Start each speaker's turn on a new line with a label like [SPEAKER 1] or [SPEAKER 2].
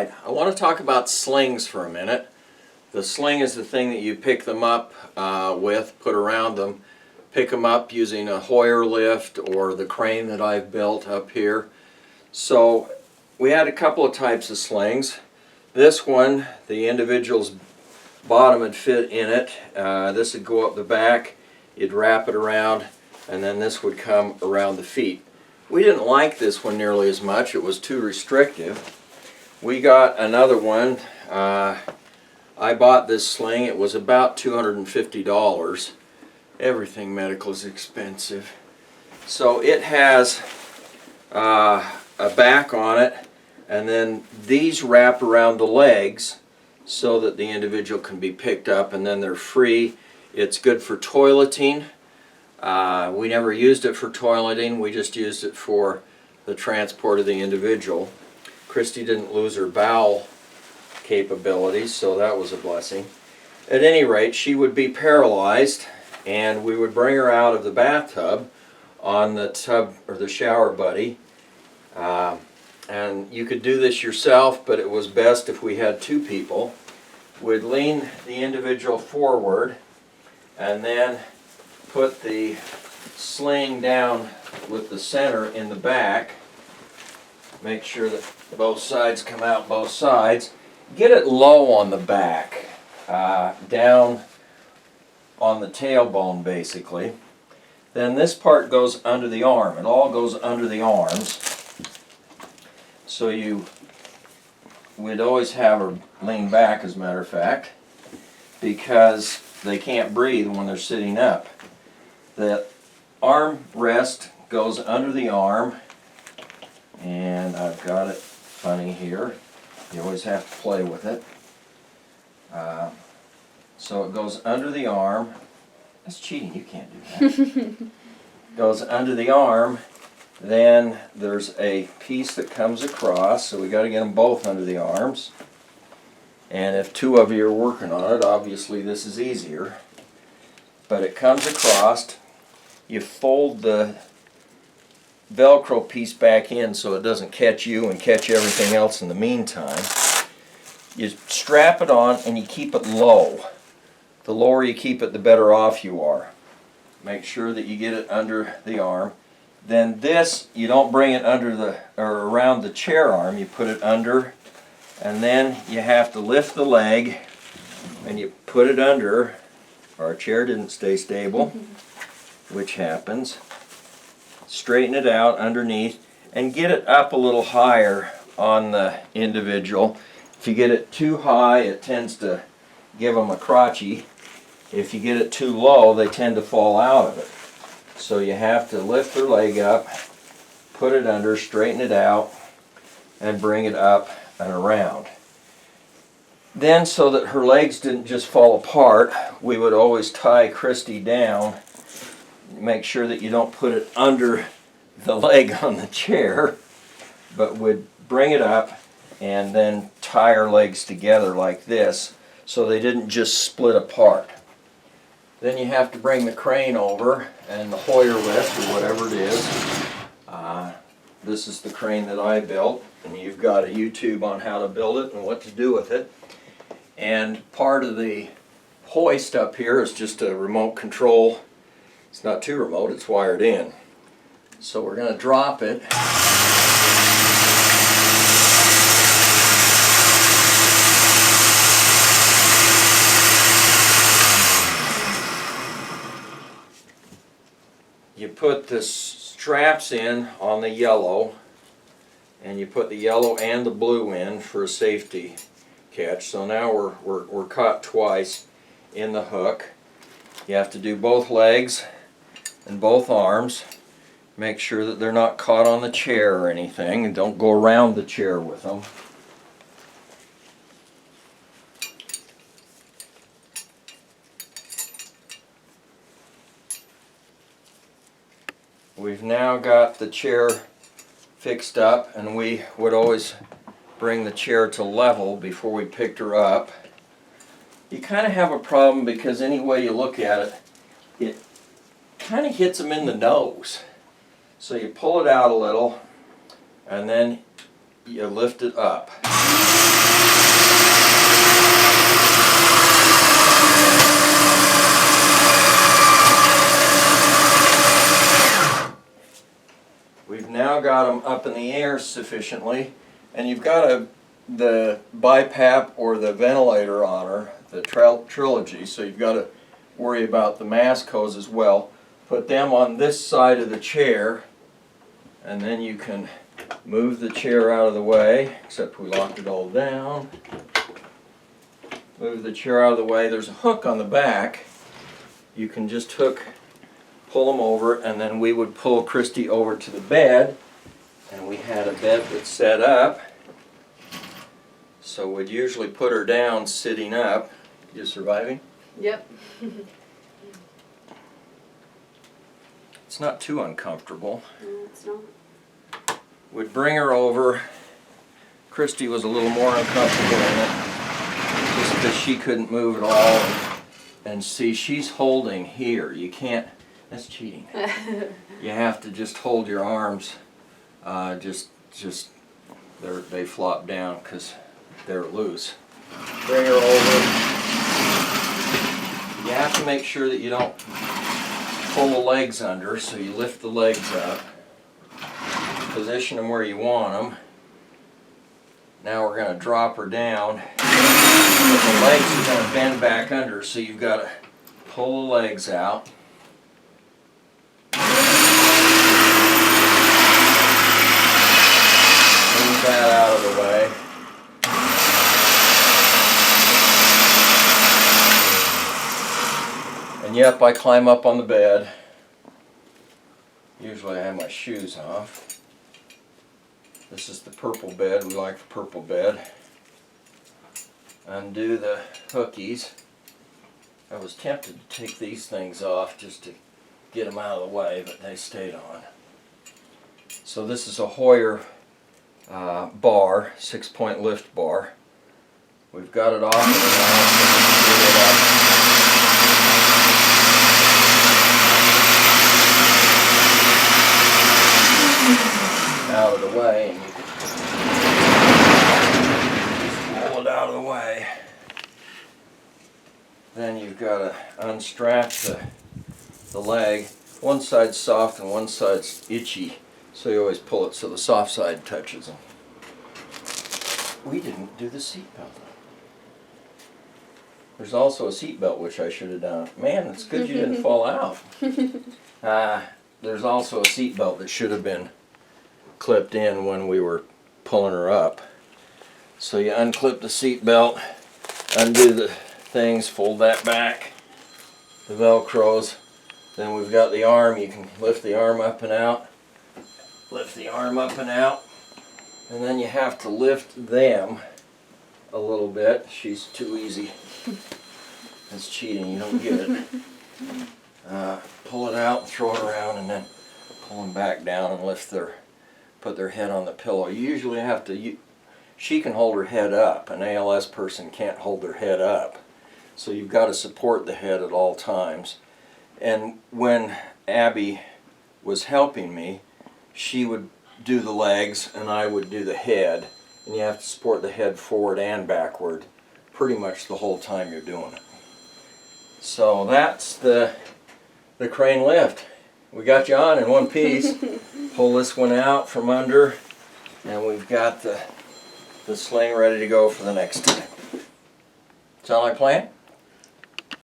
[SPEAKER 1] Alright, I want to talk about slings for a minute. The sling is the thing that you pick them up with, put around them. Pick them up using a Hoyer lift or the crane that I've built up here. So we had a couple of types of slings. This one, the individual's bottom would fit in it. This would go up the back, you'd wrap it around, and then this would come around the feet. We didn't like this one nearly as much. It was too restrictive. We got another one. I bought this sling. It was about $250. Everything medical is expensive. So it has a back on it, and then these wrap around the legs so that the individual can be picked up, and then they're free. It's good for toileting. We never used it for toileting. We just used it for the transport of the individual. Christy didn't lose her bowel capabilities, so that was a blessing. At any rate, she would be paralyzed, and we would bring her out of the bathtub on the tub or the shower buddy. And you could do this yourself, but it was best if we had two people. We'd lean the individual forward and then put the sling down with the center in the back. Make sure that both sides come out both sides. Get it low on the back, down on the tailbone basically. Then this part goes under the arm. It all goes under the arms. So we'd always have her lean back, as a matter of fact, because they can't breathe when they're sitting up. The arm rest goes under the arm, and I've got it funny here. You always have to play with it. So it goes under the arm. That's cheating, you can't do that. Goes under the arm. Then there's a piece that comes across, so we got to get them both under the arms. And if two of you are working on it, obviously this is easier. But it comes across. You fold the Velcro piece back in so it doesn't catch you and catch everything else in the meantime. You strap it on and you keep it low. The lower you keep it, the better off you are. Make sure that you get it under the arm. Then this, you don't bring it under the or around the chair arm, you put it under, and then you have to lift the leg and you put it under. Our chair didn't stay stable, which happens. Straighten it out underneath and get it up a little higher on the individual. If you get it too high, it tends to give them a crotchy. If you get it too low, they tend to fall out of it. So you have to lift their leg up, put it under, straighten it out, and bring it up and around. Then, so that her legs didn't just fall apart, we would always tie Christy down. Make sure that you don't put it under the leg on the chair, but would bring it up and then tie her legs together like this so they didn't just split apart. Then you have to bring the crane over and the Hoyer lift or whatever it is. This is the crane that I built, and you've got a YouTube on how to build it and what to do with it. And part of the hoist up here is just a remote control. It's not too remote, it's wired in. So we're going to drop it. You put the straps in on the yellow, and you put the yellow and the blue in for a safety catch. So now we're caught twice in the hook. You have to do both legs and both arms. Make sure that they're not caught on the chair or anything, and don't go around the chair with them. We've now got the chair fixed up, and we would always bring the chair to level before we picked her up. You kind of have a problem because any way you look at it, it kind of hits them in the nose. So you pull it out a little, and then you lift it up. now got them up in the air sufficiently, and you've got the BiPAP or the ventilator on her, the Trilogy, so you've got to worry about the mask hose as well. Put them on this side of the chair, and then you can move the chair out of the way, except we locked it all down. Move the chair out of the way. There's a hook on the back. You can just pull them over, and then we would pull Christy over to the bed, and we had a bed that's set up. So we'd usually put her down sitting up. You surviving?
[SPEAKER 2] Yep.
[SPEAKER 1] It's not too uncomfortable.
[SPEAKER 2] No, it's not.
[SPEAKER 1] We'd bring her over. Christy was a little more uncomfortable in it, just because she couldn't move at all. And see, she's holding here. You can't, that's cheating. You have to just hold your arms, they flop down because they're loose. Bring her over. You have to make sure that you don't pull the legs under, so you lift the legs up. Position them where you want them. Now we're going to drop her down. But the legs are going to bend back under, so you've got to pull the legs out. Move that out of the way. And yep, I climb up on the bed. Usually I have my shoes off. This is the purple bed. We like the purple bed. Undo the hookies. I was tempted to take these things off just to get them out of the way, but they stayed on. So this is a Hoyer bar, 6-point lift bar. We've got it off of the mount, so we can get it up. Out of the way, and you can pull it out of the way. Then you've got to unstrap the leg. One side's soft and one side's itchy, so you always pull it so the soft side touches them. We didn't do the seatbelt. There's also a seatbelt which I should have done. Man, it's good you didn't fall out. There's also a seatbelt that should have been clipped in when we were pulling her up. So you unclip the seat belt, undo the things, fold that back, the Velcros. Then we've got the arm. You can lift the arm up and out, lift the arm up and out, and then you have to lift them a little bit. She's too easy. That's cheating. You don't get it. Pull it out, throw it around, and then pull them back down and put their head on the pillow. You usually have to, she can hold her head up. An ALS person can't hold their head up. So you've got to support the head at all times. And when Abby was helping me, she would do the legs and I would do the head. And you have to support the head forward and backward pretty much the whole time you're doing it. So that's the crane lift. We got you on in one piece. Pull this one out from under, and we've got the sling ready to go for the next time. Sound like a plan?